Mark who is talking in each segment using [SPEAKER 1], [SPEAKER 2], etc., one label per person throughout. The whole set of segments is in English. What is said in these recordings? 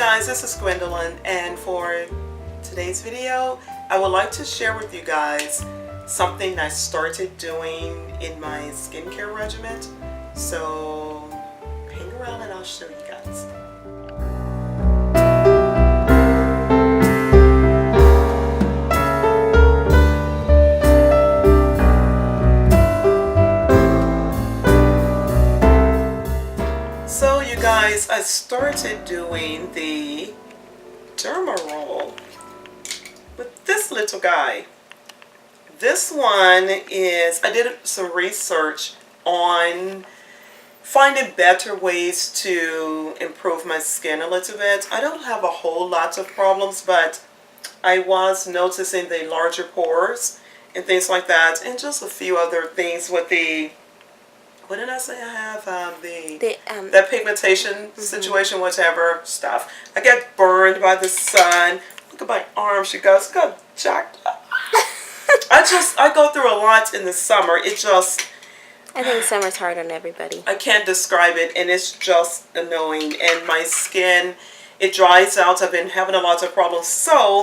[SPEAKER 1] guys, this is Gwendolyn, and for today's video I would like to share with you guys something I started doing in my skincare regimen. So hang around and I'll show you guys. So you guys, I started doing the Derma roll with this little guy. This one is, I did some research on finding better ways to improve my skin a little bit. I don't have a whole lot of problems, but I was noticing the larger pores and things like that, and just a few other things with the, what did I say I have? That pigmentation situation, whatever stuff. I get burned by the sun. Look at my arms, you guys. Got jacked up. I go through a lot in the summer. I
[SPEAKER 2] think summer's hard on everybody.
[SPEAKER 1] I can't describe it, and it's just annoying. And my skin, it dries out. I've been having a lot of problems. So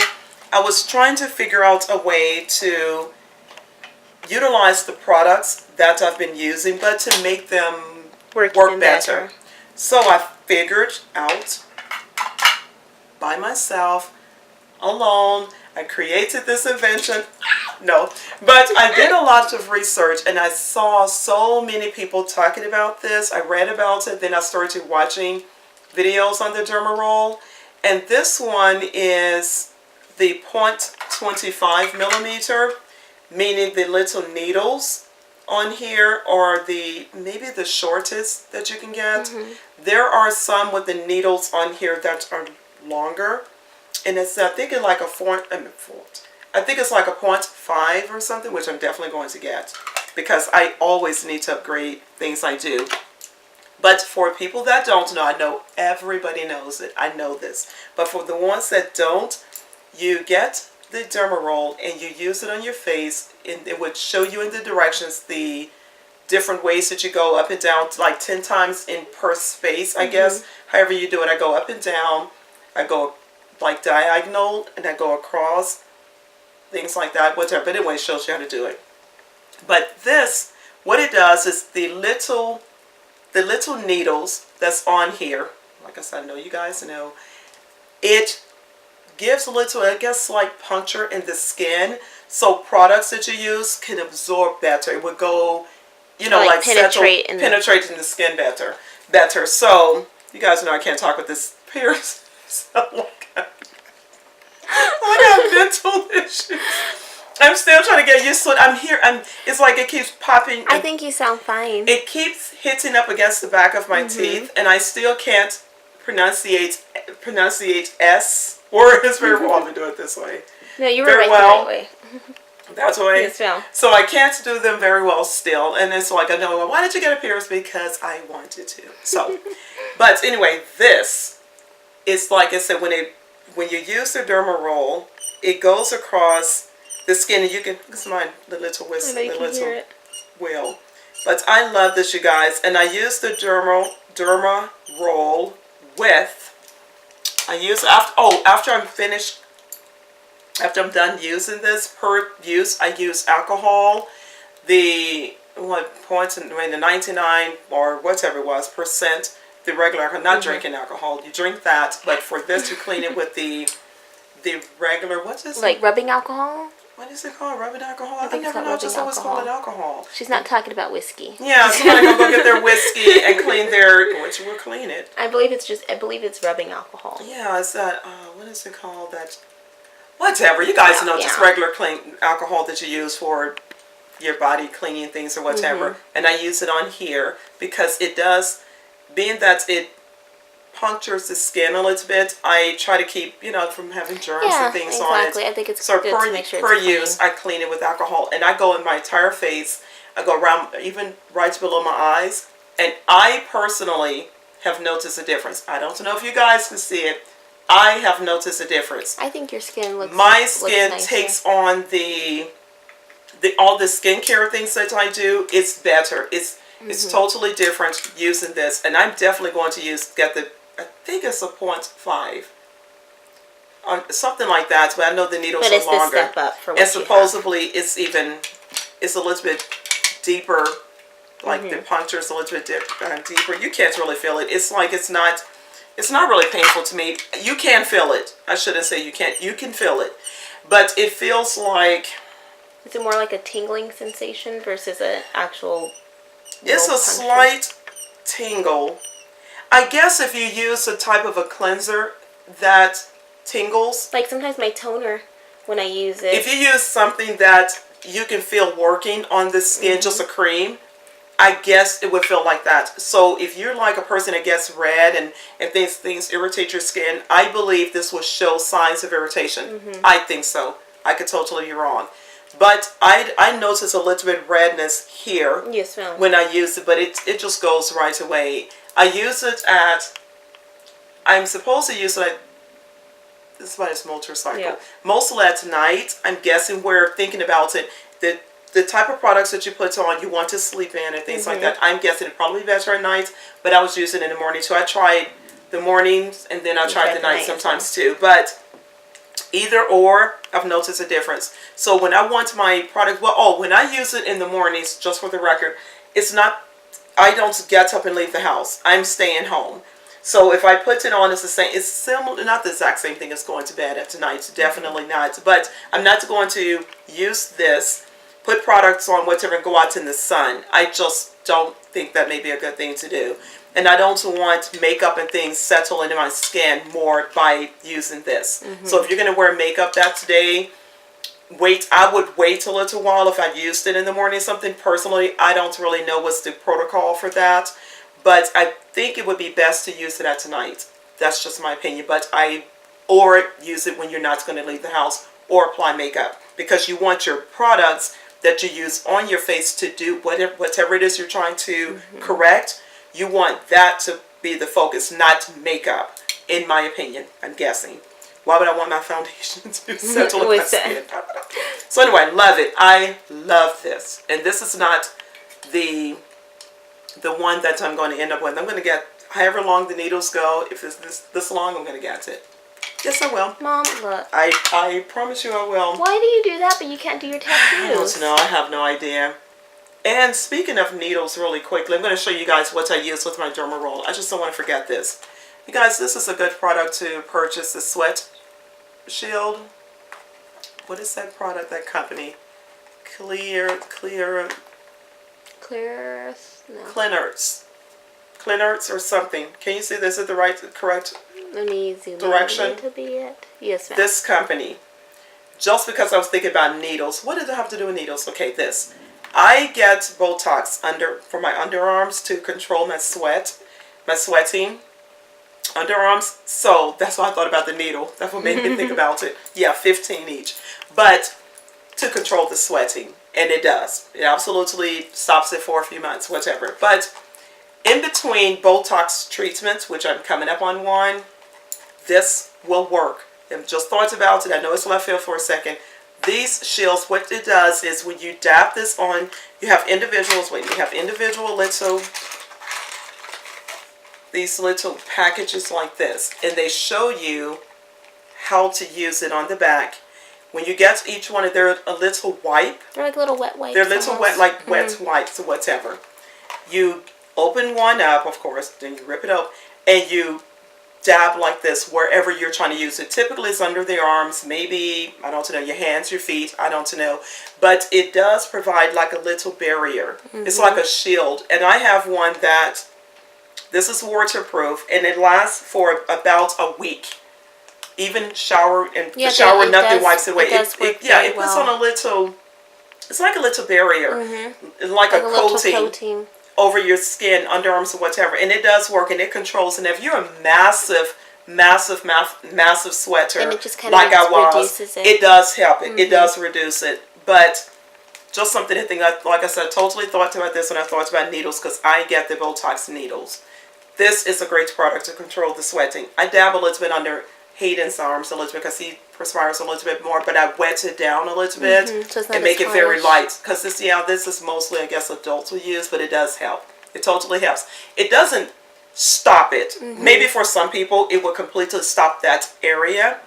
[SPEAKER 1] I was trying to figure out a way to utilize the products that I've been using, but to make them work better. So I figured out by myself, alone, I created this invention. No, but I did a lot of research and I saw so many people talking about this. I read about it, then I started watching videos on the Derma roll, and this one is the 0.25 millimeter, meaning the little needles on here are maybe the shortest that you can get. There are some with the needles on here that are longer, and it's I think it's like a 0.5 or something, which I'm definitely going to get because I always need to upgrade things I do. But for people that don't know, I know everybody knows it. I know this, but for the ones that don't, you get the Derma roll and you use it on your face, and it would show you in the directions the different ways that you go up and down, like 10 times in per space, I guess. However you do it, I go up and down, I go like diagonal, and I go across, things like that, whatever. But anyway, it shows you how to do it. But this, what it does is the little needles that's on here, like I said, I know you guys know, it gives a little, I guess, like puncture in the skin, so products that you use can absorb better. It would go, you know, like penetrate in the skin better. So you guys know I can't talk with this pierce. So I have mental issues. I'm still trying to get used to it. I'm here. It's like it keeps popping.
[SPEAKER 2] I think you sound fine.
[SPEAKER 1] It keeps hitting up against the back of my teeth, and I still can't pronunciate S. Or it's very well to do it this way.
[SPEAKER 2] No, you were right the right way.
[SPEAKER 1] That's the way.
[SPEAKER 2] Yes, ma'am.
[SPEAKER 1] So I can't do them very well still, and it's like I know. Well, why did you get a pierce? Because I wanted to. So, but anyway, this is like I said, when you use the Derma roll, it goes across the skin, and you can. This is mine, the little whisk, the little wheel. But I love this, you guys, and I use the Derma roll with. After I'm done using this, per use, I use alcohol. The 99 or whatever it was percent, the regular alcohol, not drinking alcohol. You drink that, but for this to clean it with the regular, what is it?
[SPEAKER 2] Like rubbing alcohol?
[SPEAKER 1] What is it called? Rubbing alcohol? I never know. Just always call it alcohol.
[SPEAKER 2] She's not talking about whiskey.
[SPEAKER 1] Yeah, somebody gonna go get their whiskey and clean which will clean it.
[SPEAKER 2] I believe it's rubbing alcohol.
[SPEAKER 1] Yeah, it's that. What is it called? That. Whatever. You guys know, just regular clean alcohol that you use for your body cleaning things or whatever. And I use it on here because it does, being that it punctures the skin a little bit, I try to keep, from having germs and things on it.
[SPEAKER 2] I think it's
[SPEAKER 1] so
[SPEAKER 2] good to make sure
[SPEAKER 1] per
[SPEAKER 2] it's
[SPEAKER 1] use, I clean it with alcohol, and I go in my entire face. I go around, even right below my eyes, and I personally have noticed a difference. I don't know if you guys can see it. I have noticed a difference.
[SPEAKER 2] I think your skin looks.
[SPEAKER 1] My skin takes on all the skincare things that I do. It's better. It's totally different using this, and I'm definitely going to get the think it's a 0.5. Something like that, but I know the needles
[SPEAKER 2] But
[SPEAKER 1] are
[SPEAKER 2] it's the
[SPEAKER 1] longer.
[SPEAKER 2] step up for what
[SPEAKER 1] and
[SPEAKER 2] you
[SPEAKER 1] supposedly it's a little bit deeper, like
[SPEAKER 2] Mm-hmm.
[SPEAKER 1] the puncture is a little bit deeper. You can't really feel it. It's like it's not really painful to me. You can feel it. I shouldn't say you can't. You can feel it, but it feels like
[SPEAKER 2] Is it more like a tingling sensation versus an actual
[SPEAKER 1] it's a
[SPEAKER 2] puncture?
[SPEAKER 1] slight tingle. I guess if you use a type of a cleanser that tingles,
[SPEAKER 2] Like sometimes my toner, when I use it,
[SPEAKER 1] if you use something that you can feel working on the skin, just a cream, I guess it would feel like that. So if you're like a person that gets red and things irritate your skin, I believe this will show signs of irritation. I think so. I could totally be wrong. But I notice a little bit redness here
[SPEAKER 2] yes, ma'am.
[SPEAKER 1] when I use it, but it just goes right away. I use it I'm supposed to use it at, this is why it's motorcycle.
[SPEAKER 2] Yeah.
[SPEAKER 1] Mostly at night, I'm guessing we're thinking about it. The type of products that you put on, you want to sleep in and things like that. I'm guessing it'd probably be better at night, but I was using it in the morning too. I tried the mornings and then I tried the night sometimes too. But either or, I've noticed a difference. So when I want my product, when I use it in the mornings, just for the record, it's not, I don't get up and leave the house. I'm staying home. So if I put it on, it's the same. It's similar, not the exact same thing as going to bed at night. Definitely not. But I'm not going to use this, put products on, whatever, and go out in the sun. I just don't think that may be a good thing to do. And I don't want makeup and things settle into my skin more by using this. So if you're going to wear makeup that day, I would wait a little while if I used it in the morning. Something personally, I don't really know what's the protocol for that. But I think it would be best to use it at night. That's just my opinion. Or use it when you're not going to leave the house or apply makeup. Because you want your products that you use on your face to do whatever it is you're trying to correct. You want that to be the focus, not makeup, in my opinion, I'm guessing. Why would I want my foundation to settle in my skin? So anyway, I love it. I love this. And this is not the one that I'm going to end up with. I'm going to get however long the needles go. If it's this long, I'm going to get it. Yes, I will.
[SPEAKER 2] Mom, look.
[SPEAKER 1] I promise you I will.
[SPEAKER 2] Why do you do that, but you can't do your tattoos?
[SPEAKER 1] I don't know. I have no idea. And speaking of needles really quickly, I'm going to show you guys what I use with my Derma roll. I just don't want to forget this. You guys, this is a good product to purchase, the Sweat Shield. What is that product, that company? Clearance? No. Clearance or something. Can you see this is the correct
[SPEAKER 2] Let me zoom
[SPEAKER 1] direction?
[SPEAKER 2] in to be it. Yes, ma'am.
[SPEAKER 1] This company. Just because I was thinking about needles. What does it have to do with needles? Okay, this. I get Botox for my underarms to control my sweating underarms. So that's why I thought about the needle. That's what made me think about it. Yeah, 15 each. But to control the sweating. And it does. It absolutely stops it for a few months, whatever. But in between Botox treatments, which I'm coming up on one, this will work. I've just thought about it. I know it's left field for a second. These shields, what it does is when you dab this on, you have individual these little packages like this. And they show you how to use it on the back. When you get each one, they're a little wipe.
[SPEAKER 2] They're like little wet wipes.
[SPEAKER 1] They're little wet wipes or whatever. You open one up, of course, then you rip it up, and you dab like this wherever you're trying to use it. Typically it's under the arms, maybe, I don't know, your hands, your feet, I don't know. But it does provide like a little barrier. It's like a shield. And I have one that, this is waterproof, and it lasts for about a week. Even shower, and the shower, nothing wipes it away. It puts on a little, it's like a little barrier. Like a coating over your skin, underarms or whatever, and it does work, and it controls. And if you're a massive sweater,
[SPEAKER 2] and it just kind
[SPEAKER 1] like
[SPEAKER 2] of
[SPEAKER 1] I was,
[SPEAKER 2] reduces
[SPEAKER 1] it does help it. It does reduce it. But just something to think. Like I said, totally thought about this when I thought about needles, because I get the Botox needles. This is a great product to control the sweating. I dab a little bit under Hayden's arms a little bit because he perspires a little bit more, but I wet it down a little bit and make it very light, because this is mostly, I guess, adults will use, but it does help. It totally helps. It doesn't stop it. Maybe for some people it will completely stop that area,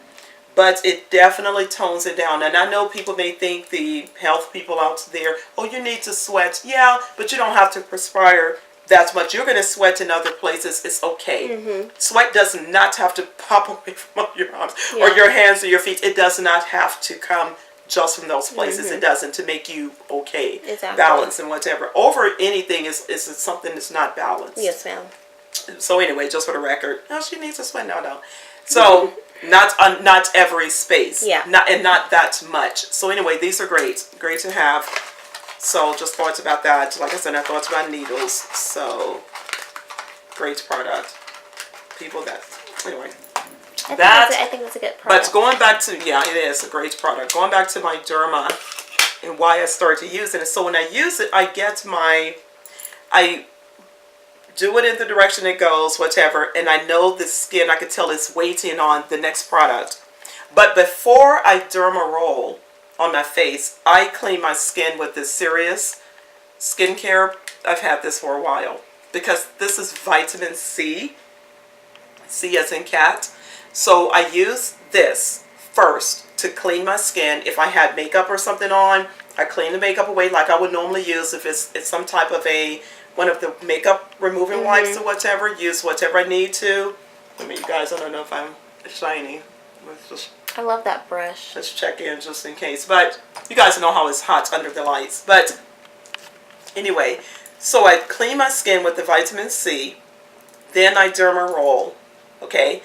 [SPEAKER 1] but it definitely tones it down. And I know people may think, the health people out there, oh, you need to sweat. Yeah, but you don't have to perspire that much. You're going to sweat in other places. It's okay. Sweat does not have to pop away from your arms or your hands or your feet. It does not have to come just from those places. It doesn't, to make you okay.
[SPEAKER 2] Exactly.
[SPEAKER 1] Balance and whatever. Over anything is something that's not balanced.
[SPEAKER 2] Yes, ma'am.
[SPEAKER 1] So anyway, just for the record, no, she needs to sweat now, though. So not every space.
[SPEAKER 2] Yeah.
[SPEAKER 1] Not that much. So anyway, these are great to have. So just thoughts about that. Like I said, I thoughts about needles. So great product. People that anyway.
[SPEAKER 2] I think that's a good product.
[SPEAKER 1] But going back to, yeah, it is a great product. Going back to my Derma and why I started to use it. So when I use it, I do it in the direction it goes, whatever, and I know the skin, I could tell it's waiting on the next product. But before I derma roll on my face, I clean my skin with this Serious skincare. I've had this for a while because this is vitamin C, C as in cat. So I use this first to clean my skin. If I had makeup or something on, I clean the makeup away like I would normally use if it's some type of one of the makeup removing wipes or whatever. Use whatever I need to. I mean, you guys, I don't know if I'm shiny.
[SPEAKER 2] I love that brush.
[SPEAKER 1] Let's check in just in case. But you guys know how it's hot under the lights. But anyway, so I clean my skin with the vitamin C. Then I derma roll. Okay.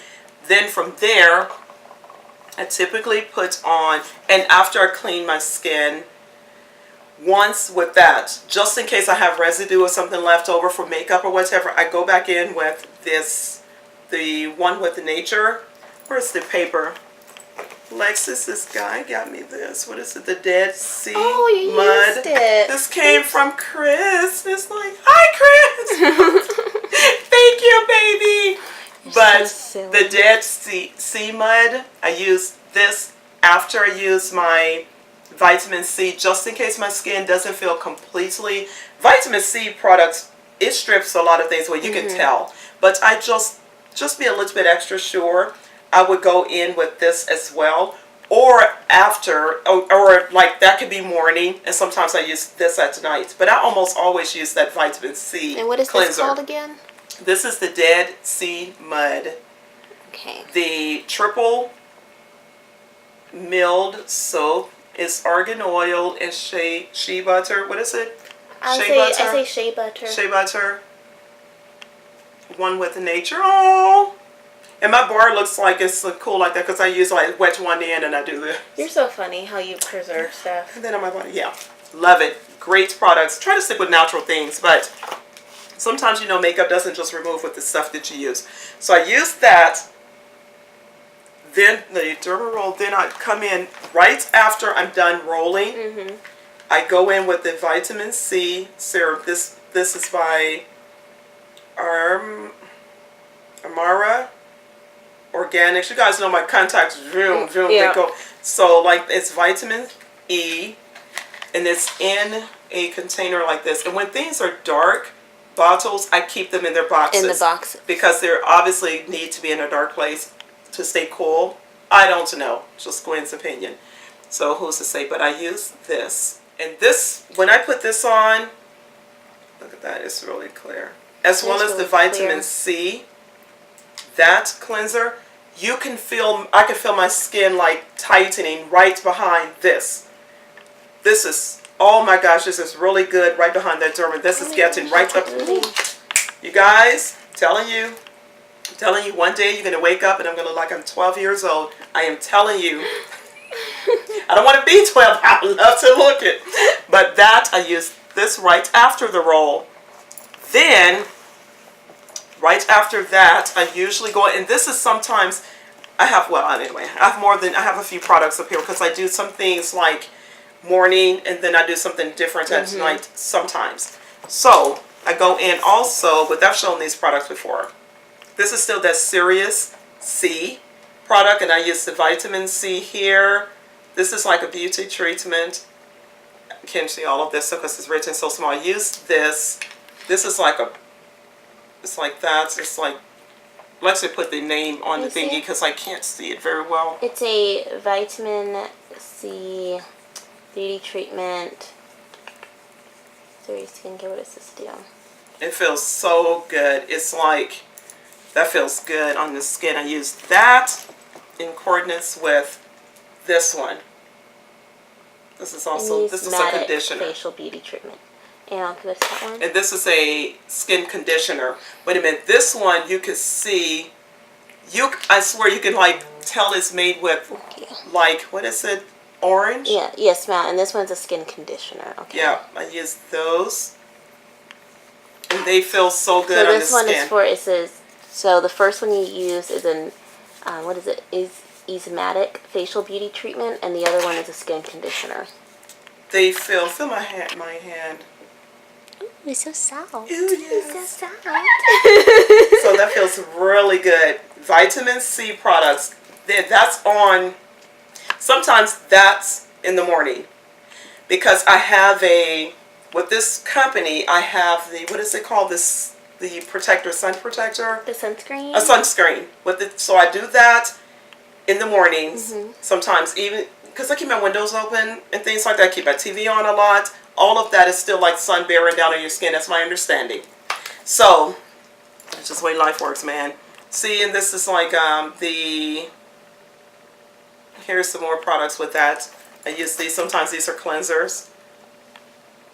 [SPEAKER 1] Then from there, I typically put on, and after I clean my skin, once with that, just in case I have residue or something left over for makeup or whatever, I go back in with this, the one with the nature. Where's the paper? Lexus, this guy got me this. What is it? The Dead Sea Mud.
[SPEAKER 2] Used it.
[SPEAKER 1] This came from Chris. It's like, hi, Chris. Thank you, baby. But
[SPEAKER 2] so
[SPEAKER 1] the Dead Sea Mud, I use this after I use my vitamin C, just in case my skin doesn't feel completely. Vitamin C products, it strips a lot of things away. You can tell. But I just be a little bit extra sure. I would go in with this as well, or after, or like that could be morning, and sometimes I use this at night. But I almost always use that vitamin C.
[SPEAKER 2] And what is
[SPEAKER 1] cleanser.
[SPEAKER 2] This called again?
[SPEAKER 1] This is the Dead Sea Mud.
[SPEAKER 2] Okay.
[SPEAKER 1] The triple milled soap is argan oil and shea butter. What is it?
[SPEAKER 2] I say shea butter.
[SPEAKER 1] Shea butter. One with nature. Oh. And my bar looks like it's cool like that because I use like wet one end and I do this.
[SPEAKER 2] You're so funny how you preserve stuff.
[SPEAKER 1] And then on my body, yeah. Love it. Great products. Try to stick with natural things, but sometimes, you know, makeup doesn't just remove with the stuff that you use. So I use that. Then the derma roll. Then I come in right after I'm done rolling. I go in with the vitamin C serum. This is by Amara Organics. You guys know my contacts. Vroom, vroom, they go. So like it's vitamin E, and it's in a container like this. And when things are dark bottles, I keep them in their boxes.
[SPEAKER 2] In the box.
[SPEAKER 1] Because they obviously need to be in a dark place to stay cool. I don't know. Just Gwen's opinion. So who's to say? But I use this. And this, when I put this on, look at that. It's really clear. As well as the vitamin C, that cleanser, you can feel, I can feel my skin like tightening right behind this. This is, oh my gosh, this is really good right behind that derma. This is getting right up. You guys, telling you, one day you're going to wake up and I'm going to look like I'm 12 years old. I am telling you. I don't want to be 12. I would love to look it. But that, I use this right after the roll. Then, right after that, I usually go, and this is sometimes, I have a few products up here because I do some things like morning and then I do something different at night sometimes. So, I go in also, but I've shown these products before. This is still that Serious C product, and I use the vitamin C here. This is like a beauty treatment. You can't see all of this because it's written so small. I use this. This is like It's like that. It's like, let's just put the name on the thingy because I can't see it very well.
[SPEAKER 2] It's a vitamin C beauty treatment. Serious skincare. What does this do?
[SPEAKER 1] It feels so good. It's like, that feels good on the skin. I use that in coordinates with this one. This is also, this is a conditioner.
[SPEAKER 2] Facial beauty treatment. And what's that one?
[SPEAKER 1] And this is a skin conditioner. Wait a minute, this one you can see, I swear you can like tell it's made with like, what is it, orange?
[SPEAKER 2] Yeah, yes ma'am, and this one's a skin conditioner. Okay.
[SPEAKER 1] Yeah, I use those. And they feel so good
[SPEAKER 2] so
[SPEAKER 1] on the
[SPEAKER 2] this one
[SPEAKER 1] skin.
[SPEAKER 2] is for, it says, so the first one you use is an, what is it, is Easematic facial beauty treatment, and the other one is a skin conditioner.
[SPEAKER 1] They feel my hand.
[SPEAKER 2] Ooh, it's so soft.
[SPEAKER 1] Ooh, yes.
[SPEAKER 2] It's so soft.
[SPEAKER 1] So that feels really good. Vitamin C products. That's on. Sometimes that's in the morning because I have with this company. I have the, what is it called? The protector, sun protector.
[SPEAKER 2] The sunscreen.
[SPEAKER 1] A sunscreen with it. So I do that in the mornings. Sometimes even because I keep my windows open and things like that. I keep my TV on a lot. All of that is still like sun bearing down on your skin. That's my understanding. So, that's just the way life works, man. See, and this is like here's some more products with that. I use these. Sometimes these are cleansers.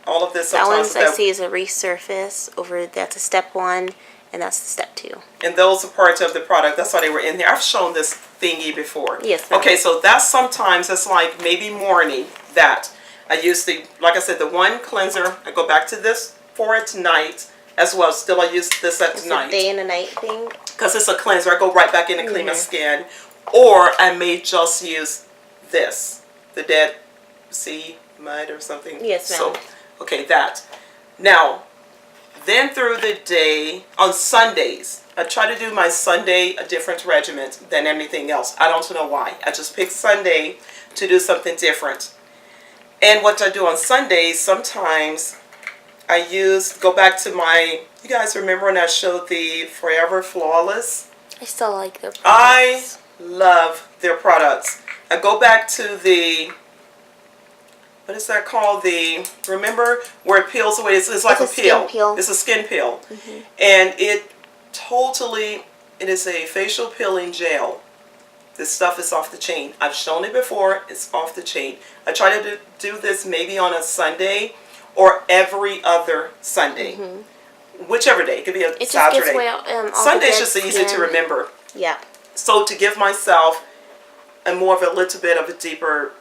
[SPEAKER 1] All of this.
[SPEAKER 2] That one
[SPEAKER 1] Sometimes
[SPEAKER 2] I see is a resurface over. That's a step 1, and that's step 2.
[SPEAKER 1] And those are parts of the product. That's why they were in there. I've shown this thingy before.
[SPEAKER 2] Yes, ma'am.
[SPEAKER 1] Okay, so that's sometimes it's like maybe morning that. I use the, like I said, the one cleanser. I go back to this for it tonight as well. Still, I use this at night.
[SPEAKER 2] It's a day and a night thing.
[SPEAKER 1] Because it's a cleanser. I go right back in and clean my skin. Or I may just use this. The Dead Sea Mud or something.
[SPEAKER 2] Yes, ma'am.
[SPEAKER 1] So, okay, that. Now, then through the day, on Sundays, I try to do my Sunday a different regimen than anything else. I don't know why. I just pick Sunday to do something different. And what I do on Sundays, sometimes I go back to my, you guys remember when I showed the Forever Flawless?
[SPEAKER 2] I still like their products.
[SPEAKER 1] I love their products. I go back to the, what is that called? Remember where it peels away? It's like a peel. It's a skin peel. And it is a facial peeling gel. This stuff is off the chain. I've shown it before. It's off the chain. I try to do this maybe on a Sunday or every other Sunday. Whichever day. It could be a Saturday. Sunday's just easy to remember.
[SPEAKER 2] Yeah.
[SPEAKER 1] So to give myself a little bit of a deeper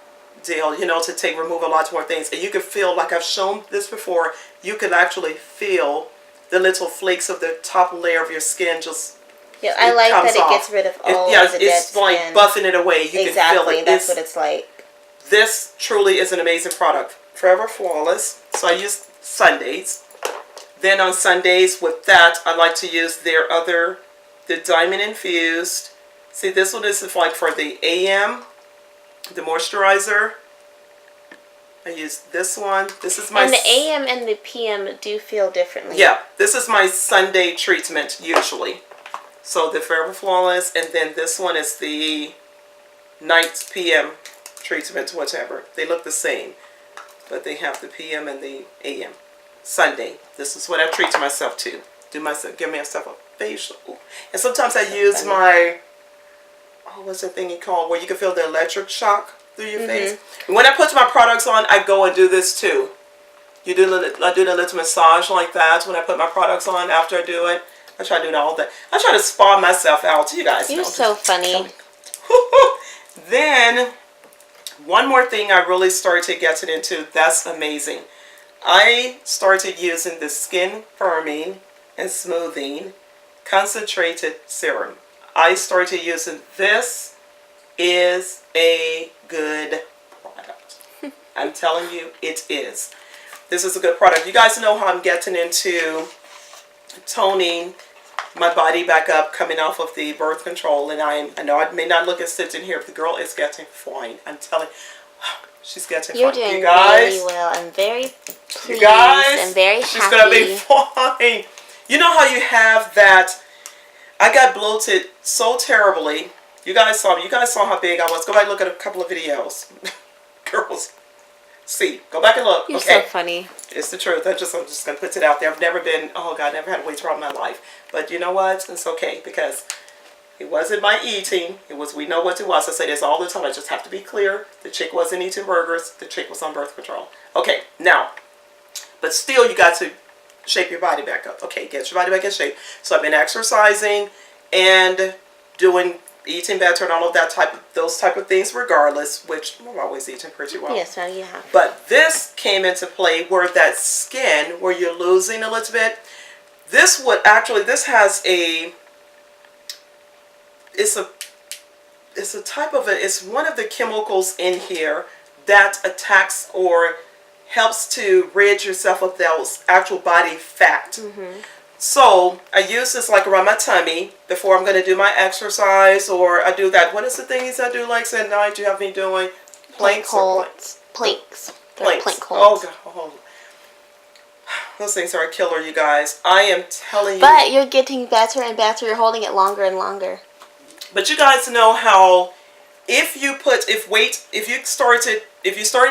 [SPEAKER 1] deal, to remove a lot more things. And you can feel, like I've shown this before, you can actually feel the little flakes of the top layer of your skin just.
[SPEAKER 2] Yeah, I like that it gets rid of all of the dead skin.
[SPEAKER 1] It's like buffing it away. You can feel it.
[SPEAKER 2] That's what it's like.
[SPEAKER 1] This truly is an amazing product. Forever Flawless. So I use Sundays. Then on Sundays with that, I like to use the Diamond Infused. See, this one is like for the AM, the moisturizer. I use this one. This is my...
[SPEAKER 2] And the AM and the PM do feel differently.
[SPEAKER 1] Yeah, this is my Sunday treatment usually. So the Forever Flawless, and then this one is the night PM treatment, whatever. They look the same, but they have the PM and the AM. Sunday, this is what I treat myself to. Give myself a facial. And sometimes I use my, what's that thing called, where you can feel the electric shock through your face. And when I put my products on, I go and do this too. I do the little massage like that when I put my products on after I do it. I try to do all that. I try to spa myself out. You guys know.
[SPEAKER 2] You're so funny.
[SPEAKER 1] Then, one more thing I really started getting into. That's amazing. I started using the skin firming and smoothing concentrated serum. I started using this. Is a good product. I'm telling you, it is. This is a good product. You guys know how I'm getting into toning my body back up, coming off of the birth control, and I know I may not look as fit in here, but the girl is getting fine. I'm telling you, she's getting fine.
[SPEAKER 2] You're doing really well. I'm very pleased.
[SPEAKER 1] You guys,
[SPEAKER 2] I'm very happy.
[SPEAKER 1] she's gonna be fine. You know how you have that, I got bloated so terribly. You guys saw how big I was. Go back and look at a couple of videos. Girls, see. Go back and look.
[SPEAKER 2] You're
[SPEAKER 1] okay.
[SPEAKER 2] so funny.
[SPEAKER 1] It's the truth. I'm just going to put it out there. I've never been, oh God, never had a weight problem in my life. But you know what? It's okay because it wasn't my eating. It was, we know what it was. I say this all the time. I just have to be clear. The chick wasn't eating burgers. The chick was on birth control. Okay, now, but still you got to shape your body back up. Okay, get your body back in shape. So I've been exercising and eating better and all of those type of things regardless, which I'm always eating pretty well.
[SPEAKER 2] Yes, no, you have.
[SPEAKER 1] But this came into play where that skin, where you're losing a little bit, this has it's one of the chemicals in here that attacks or helps to rid yourself of those actual body fat. Mm-hmm. So I use this like around my tummy before I'm going to do my exercise, or I do that. What is the things I do like at night? You have me doing planks or
[SPEAKER 2] planks.
[SPEAKER 1] Plank holds. Oh God. Those things are a killer, you guys. I am telling you.
[SPEAKER 2] But you're getting better and better. You're holding it longer and longer.
[SPEAKER 1] But you guys know how if you started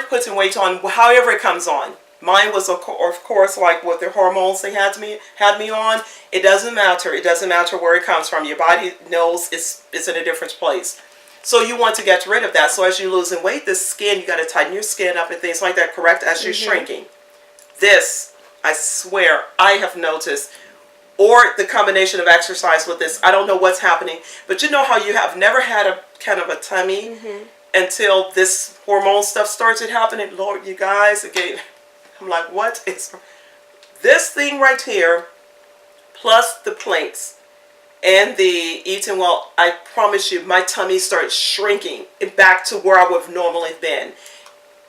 [SPEAKER 1] putting weight on, however it comes on. Mine was of course like with the hormones they had me on. It doesn't matter. It doesn't matter where it comes from. Your body knows it's in a different place. So you want to get rid of that. So as you're losing weight, the skin, you got to tighten your skin up and things like that, correct? As you're shrinking. This, I swear, I have noticed. Or the combination of exercise with this. I don't know what's happening. But you know how you have never had a kind of a tummy until this hormone stuff started happening? Lord, you guys, again, I'm like, what is this thing right here, plus the planks and the eating well, I promise you, my tummy started shrinking back to where I would have normally been.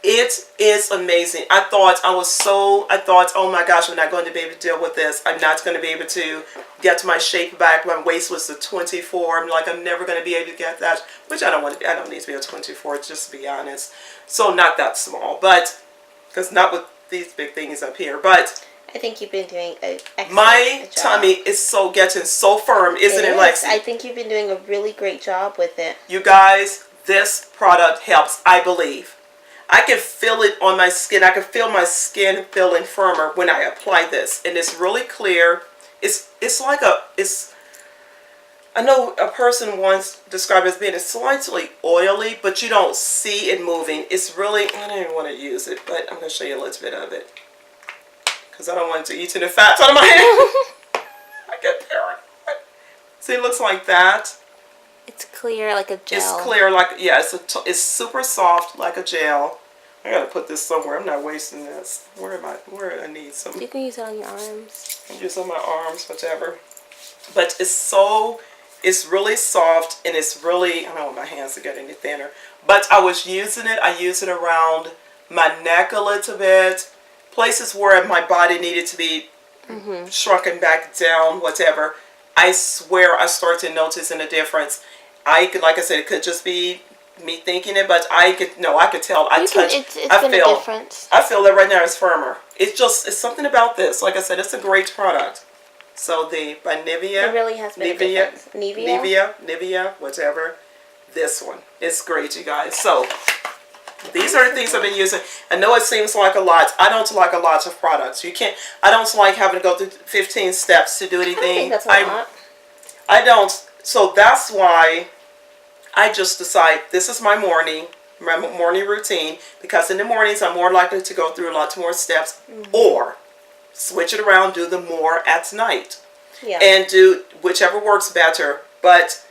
[SPEAKER 1] It is amazing. I thought, oh my gosh, I'm not going to be able to deal with this. I'm not going to be able to get to my shape back. My waist was a 24. I'm like, I'm never going to be able to get that, which I don't need to be a 24, just to be honest. So not that small, but, because not with these big things up here, but
[SPEAKER 2] I think you've been doing an excellent
[SPEAKER 1] my
[SPEAKER 2] job.
[SPEAKER 1] tummy is getting so firm, isn't it, Lexi?
[SPEAKER 2] I think you've been doing a really great job with it.
[SPEAKER 1] You guys, this product helps, I believe. I can feel it on my skin. I can feel my skin feeling firmer when I apply this, and it's really clear. I know a person once described it as being slightly oily, but you don't see it moving. It's really, I don't even want to use it, but I'm going to show you a little bit of it. Because I don't want it to eat any fat out of my hand. I get paranoid. See, it looks like that.
[SPEAKER 2] It's clear like a gel.
[SPEAKER 1] It's clear like, yeah, it's super soft like a gel. I got to put this somewhere. I'm not wasting this. Where I need some.
[SPEAKER 2] You can use it on your arms.
[SPEAKER 1] Use it on my arms, whatever. But it's really soft, and it's really, I don't want my hands to get any thinner, but I was using it. I use it around my neck a little bit, places where my body needed to be shrunken back down, whatever. I swear I started noticing a difference. Like I said, it could just be me thinking it, but I could tell. It's been a difference. I feel that right now it's firmer. It's something about this. Like I said, it's a great product. So by Nivea.
[SPEAKER 2] It really has been a difference.
[SPEAKER 1] Nivea, whatever. This one. It's great, you guys. So these are the things I've been using. I know it seems like a lot. I don't like a lot of products. I don't like having to go through 15 steps to do anything.
[SPEAKER 2] I think that's a lot.
[SPEAKER 1] I don't. So that's why I just decide this is my morning routine, because in the mornings I'm more likely to go through a lot more steps, or switch it around, do the more at night. Yeah. And do whichever works better. But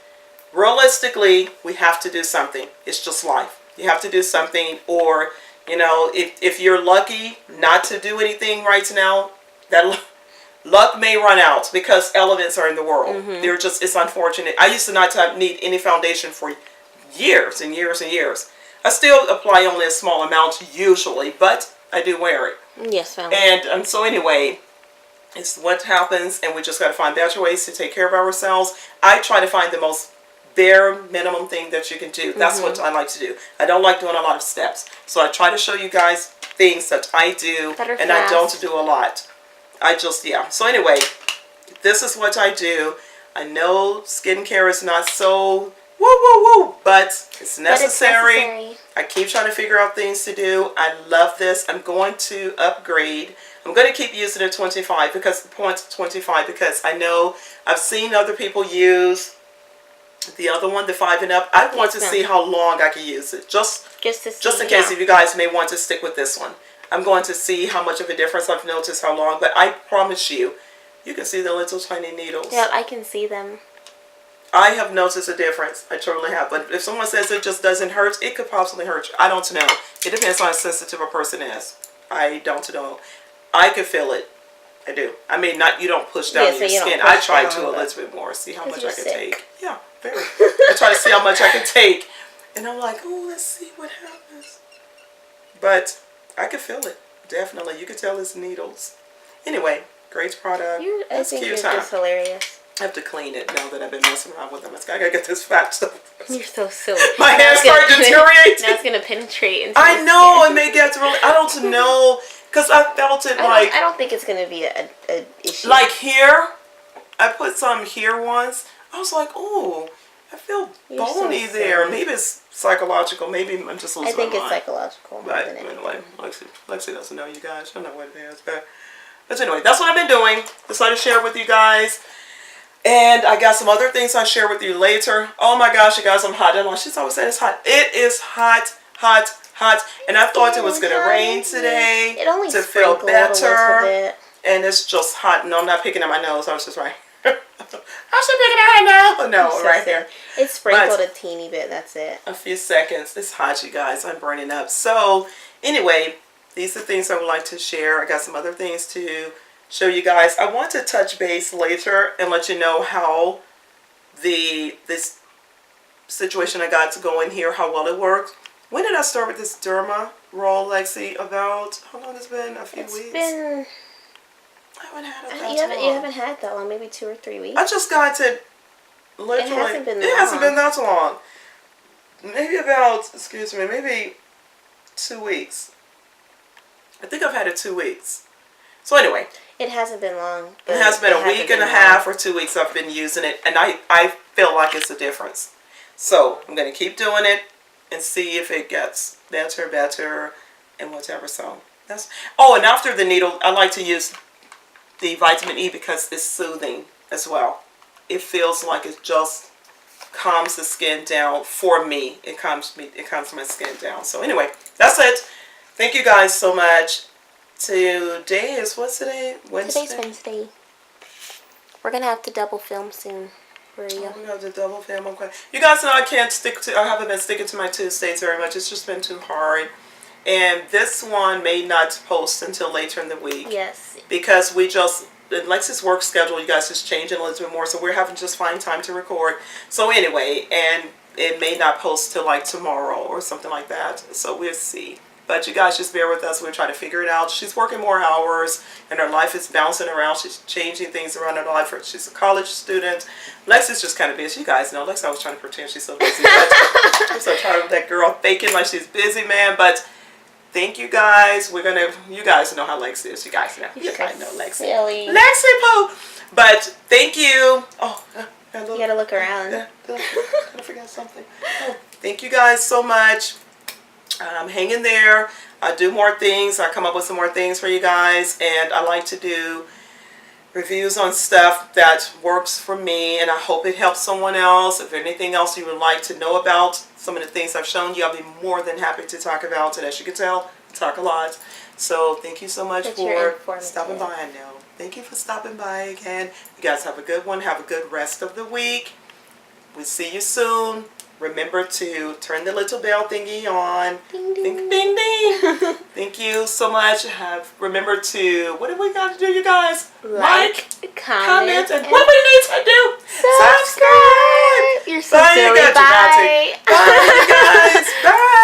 [SPEAKER 1] realistically, we have to do something. It's just life. You have to do something, or, if you're lucky not to do anything right now, that luck may run out, because elements are in the world. It's unfortunate. I used to not need any foundation for years and years and years. I still apply only a small amount usually, but I do wear it.
[SPEAKER 2] Yes, ma'am.
[SPEAKER 1] And so anyway, it's what happens, and we just got to find better ways to take care of ourselves. I try to find the most bare minimum thing that you can do. That's what I like to do. I don't like doing a lot of steps. So I try to show you guys things that I do, and I don't do a lot. So anyway, this is what I do. I know skincare is not so woo, but it's necessary. I keep trying to figure out things to do. I love this. I'm going to upgrade. I'm going to keep using the 25 because the points 25 because I know I've seen other people use the other one, the 5 and up. I want to see how long I can use it. Just in case if you guys may want to stick with this one. I'm going to see how much of a difference I've noticed, how long. But I promise you, you can see the little tiny needles.
[SPEAKER 2] Yeah, I can see them.
[SPEAKER 1] I have noticed a difference. I truly have. But if someone says it just doesn't hurt, it could possibly hurt you. I don't know. It depends on how sensitive a person is. I don't know. I can feel it. I do. I mean, not you don't push down your skin. I try to a little bit more. See how much I can take. Yeah, very. I try to see how much I can take. And I'm like, oh, let's see what happens. But I can feel it. Definitely. You can tell it's needles. Anyway, great product.
[SPEAKER 2] I think you're just hilarious.
[SPEAKER 1] I have to clean it now that I've been messing around with them. I gotta get this fat stuff.
[SPEAKER 2] You're so silly.
[SPEAKER 1] My hands start deteriorating.
[SPEAKER 2] Now it's gonna penetrate into
[SPEAKER 1] I know. It may get really. I don't know. Because I felt it like.
[SPEAKER 2] I don't think it's gonna be an issue.
[SPEAKER 1] Like here, I put some here once. I was like, oh, I feel bony there. Maybe it's psychological. Maybe I'm just losing my mind.
[SPEAKER 2] I think it's psychological.
[SPEAKER 1] But anyway, Lexi doesn't know, you guys. I don't know what it is. But anyway, that's what I've been doing. Decided to share with you guys. And I got some other things I'll share with you later. Oh my gosh, you guys, I'm hot. I know she's always saying it's hot. It is hot, hot, hot. And I thought it was going to rain today to feel better. And it's just hot. No, I'm not picking at my nose. I was just right. I should pick it out now. No, right there.
[SPEAKER 2] It's sprinkled a teeny bit. That's it.
[SPEAKER 1] A few seconds. It's hot, you guys. I'm burning up. So, anyway, these are things I would like to share. I got some other things to show you guys. I want to touch base later and let you know how this situation I got to go in here, how well it worked. When did I start with this Derma roll, Lexi? About, how long has it been? A few weeks?
[SPEAKER 2] Been...
[SPEAKER 1] I haven't had it that long.
[SPEAKER 2] You haven't had it that long, maybe 2 or 3 weeks.
[SPEAKER 1] I just got it literally.
[SPEAKER 2] It hasn't been
[SPEAKER 1] that long. Maybe about, excuse me, maybe 2 weeks. I think I've had it 2 weeks. So anyway.
[SPEAKER 2] It hasn't been long.
[SPEAKER 1] It has been a week and a half or 2 weeks I've been using it. And I feel like it's a difference. So I'm going to keep doing it and see if it gets better, and whatever. So that's. Oh, and after the needle, I like to use the vitamin E because it's soothing as well. It feels like it just calms the skin down for me. It calms my skin down. So anyway, that's it. Thank you guys so much. Today is, what's today? Wednesday?
[SPEAKER 2] Today's Wednesday. We're gonna have to double film soon.
[SPEAKER 1] We're gonna have to double film. Okay. You guys know I haven't been sticking to my Tuesdays very much. It's just been too hard. And this one may not post until later in the week.
[SPEAKER 2] Yes.
[SPEAKER 1] Because Lexi's work schedule, you guys, is changing a little bit more. So we're having to just find time to record. So anyway, and it may not post till like tomorrow or something like that. So we'll see. But you guys just bear with us. We're trying to figure it out. She's working more hours and her life is bouncing around. She's changing things around her life. She's a college student. Lexi's just kind of busy. You guys know, Lexi always trying to pretend she's so busy. I'm so tired of that girl faking like she's busy, man. But thank you guys. You guys know how Lexi is. You guys know. You guys know Lexi.
[SPEAKER 2] Silly.
[SPEAKER 1] Lexi Poo. But thank you. Oh,
[SPEAKER 2] you gotta look around.
[SPEAKER 1] Did I forget something? Oh, thank you guys so much. Hang in there. I do more things. I come up with some more things for you guys. And I like to do reviews on stuff that works for me. And I hope it helps someone else. If anything else you would like to know about some of the things I've shown you, I'll be more than happy to talk about. And as you can tell, I talk a lot. So thank you so much for stopping by. I know. Thank you for stopping by again. You guys have a good one. Have a good rest of the week. We'll see you soon. Remember to turn the little bell thingy on.
[SPEAKER 2] Ding, ding.
[SPEAKER 1] Ding, ding, ding. Thank you so much. Remember to, what do we got to do, you guys?
[SPEAKER 2] Like, comment,
[SPEAKER 1] and what we need to do?
[SPEAKER 2] Subscribe. You're so silly. Bye.
[SPEAKER 1] Bye, you guys. Bye.